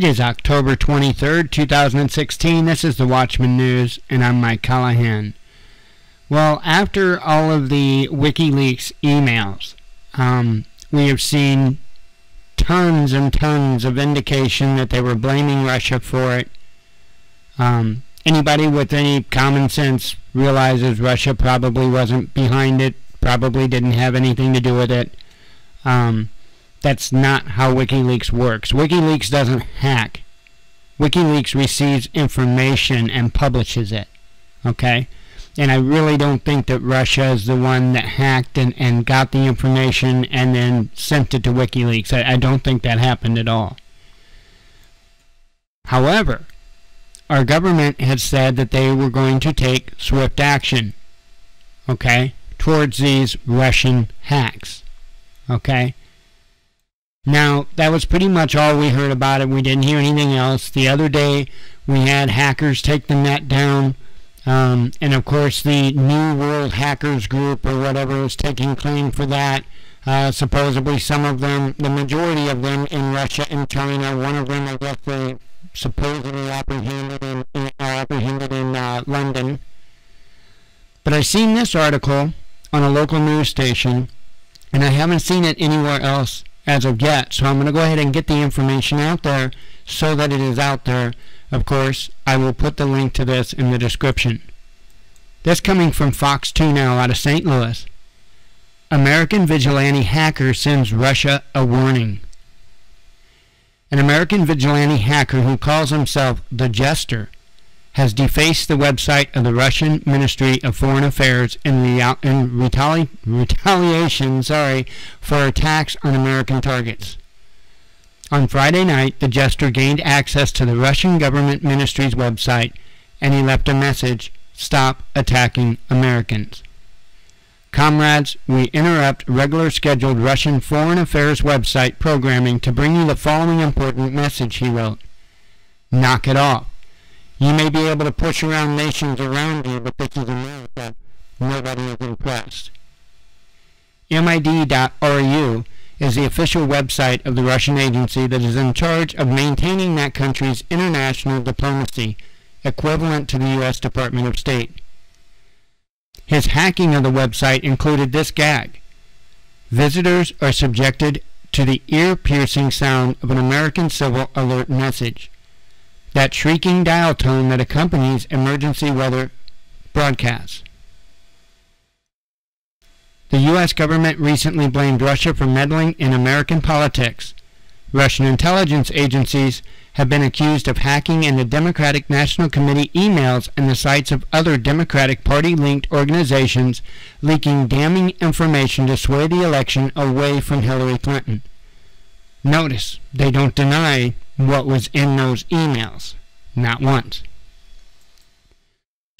It is October 23rd, 2016. This is the Watchman News, and I'm Mike Callahan. Well, after all of the WikiLeaks emails, we have seen tons and tons of indication that they were blaming Russia for it. Anybody with any common sense realizes Russia probably wasn't behind it, probably didn't have anything to do with it. That's not how WikiLeaks works. WikiLeaks doesn't hack. WikiLeaks receives information and publishes it. Okay? And I really don't think that Russia is the one that hacked and got the information and then sent it to WikiLeaks. I don't think that happened at all. However, our government has said that they were going to take swift action, okay, towards these Russian hacks. Okay? Now, that was pretty much all we heard about it. We didn't hear anything else. The other day, we had hackers take the net down. And, of course, the New World Hackers Group or whatever is taking claim for that. Supposedly, some of them, the majority of them in Russia and China. One of them, I guess, they supposedly apprehended in London. But I've seen this article on a local news station, and I haven't seen it anywhere else as of yet, so I'm going to go ahead and get the information out there so that it is out there. Of course, I will put the link to this in the description. This coming from Fox 2 Now out of St. Louis. American vigilante hacker sends Russia a warning. An American vigilante hacker who calls himself The Jester has defaced the website of the Russian Ministry of Foreign Affairs in retaliation for attacks on American targets. On Friday night, the Jester gained access to the Russian government ministry's website, and he left a message, "Stop attacking Americans." Comrades, we interrupt regular scheduled Russian Foreign Affairs website programming to bring you the following important message, he wrote. Knock it off. You may be able to push around nations around you, but this is America. Nobody is impressed. MID.ru is the official website of the Russian agency that is in charge of maintaining that country's international diplomacy, equivalent to the U.S. Department of State. His hacking of the website included this gag. Visitors are subjected to the ear-piercing sound of an American civil alert message. That shrieking dial tone that accompanies emergency weather broadcasts. The U.S. government recently blamed Russia for meddling in American politics. Russian intelligence agencies have been accused of hacking into Democratic National Committee emails and the sites of other Democratic Party-linked organizations, leaking damning information to sway the election away from Hillary Clinton. Notice, they don't deny what was in those emails. Not once.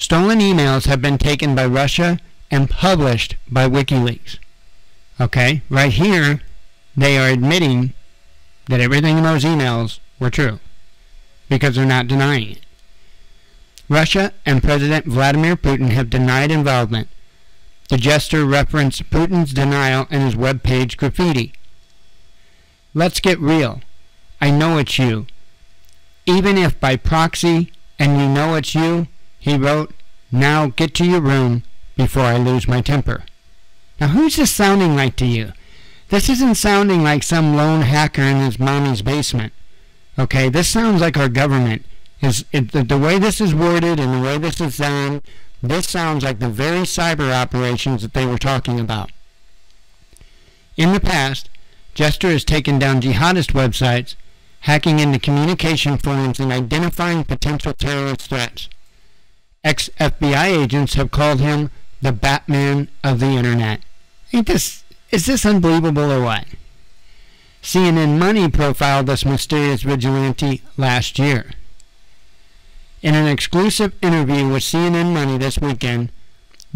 Stolen emails have been taken by Russia and published by WikiLeaks. Okay, right here, they are admitting that everything in those emails were true, because they're not denying it. Russia and President Vladimir Putin have denied involvement. The Jester referenced Putin's denial in his webpage graffiti. Let's get real. I know it's you. Even if by proxy and you know it's you, he wrote, now get to your room before I lose my temper. Now who's this sounding like to you? This isn't sounding like some lone hacker in his mommy's basement. Okay, this sounds like our government. The way this is worded and the way this is done, this sounds like the very cyber operations that they were talking about. In the past, Jester has taken down jihadist websites, hacking into communication forms and identifying potential terrorist threats. Ex-FBI agents have called him the Batman of the Internet. Is this unbelievable or what? CNN Money profiled this mysterious vigilante last year. In an exclusive interview with CNN Money this weekend,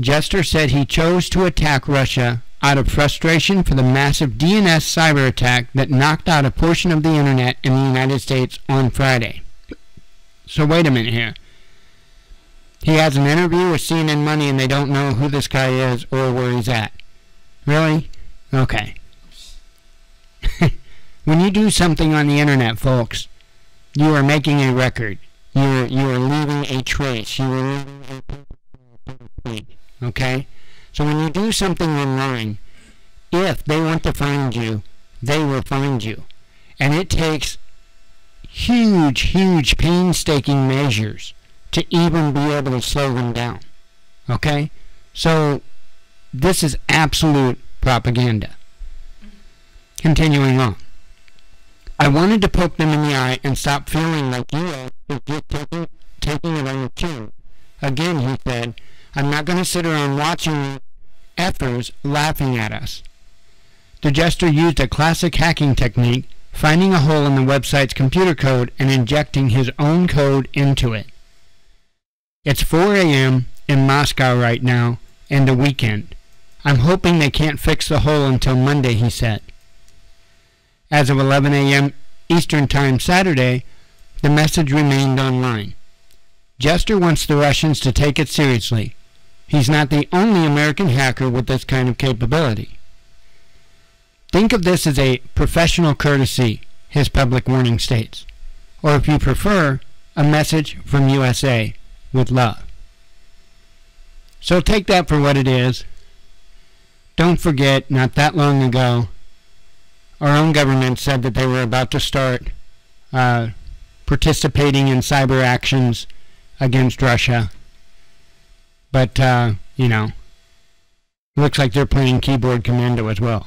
Jester said he chose to attack Russia out of frustration for the massive DNS cyber attack that knocked out a portion of the Internet in the United States on Friday. So wait a minute here. He has an interview with CNN Money and they don't know who this guy is or where he's at. Really? Okay. When you do something on the internet, folks, you are making a record. You are leaving a trace. You are leaving a... Okay? So when you do something online, if they want to find you, they will find you. And it takes huge painstaking measures to even be able to slow them down. Okay? So this is absolute propaganda. Continuing on. I wanted to poke them in the eye and stop feeling like U.S. is just taking it on the chin. Again, he said, I'm not going to sit around watching effers laughing at us. The jester used a classic hacking technique, finding a hole in the website's computer code and injecting his own code into it. It's 4 a.m. in Moscow right now, and the weekend. I'm hoping they can't fix the hole until Monday, he said. As of 11 a.m. Eastern Time Saturday, the message remained online. Jester wants the Russians to take it seriously. He's not the only American hacker with this kind of capability. Think of this as a professional courtesy, his public warning states. Or if you prefer, a message from USA with love. So take that for what it is. Don't forget, not that long ago, our own government said that they were about to start participating in cyber actions against Russia. But, looks like they're playing keyboard commando as well.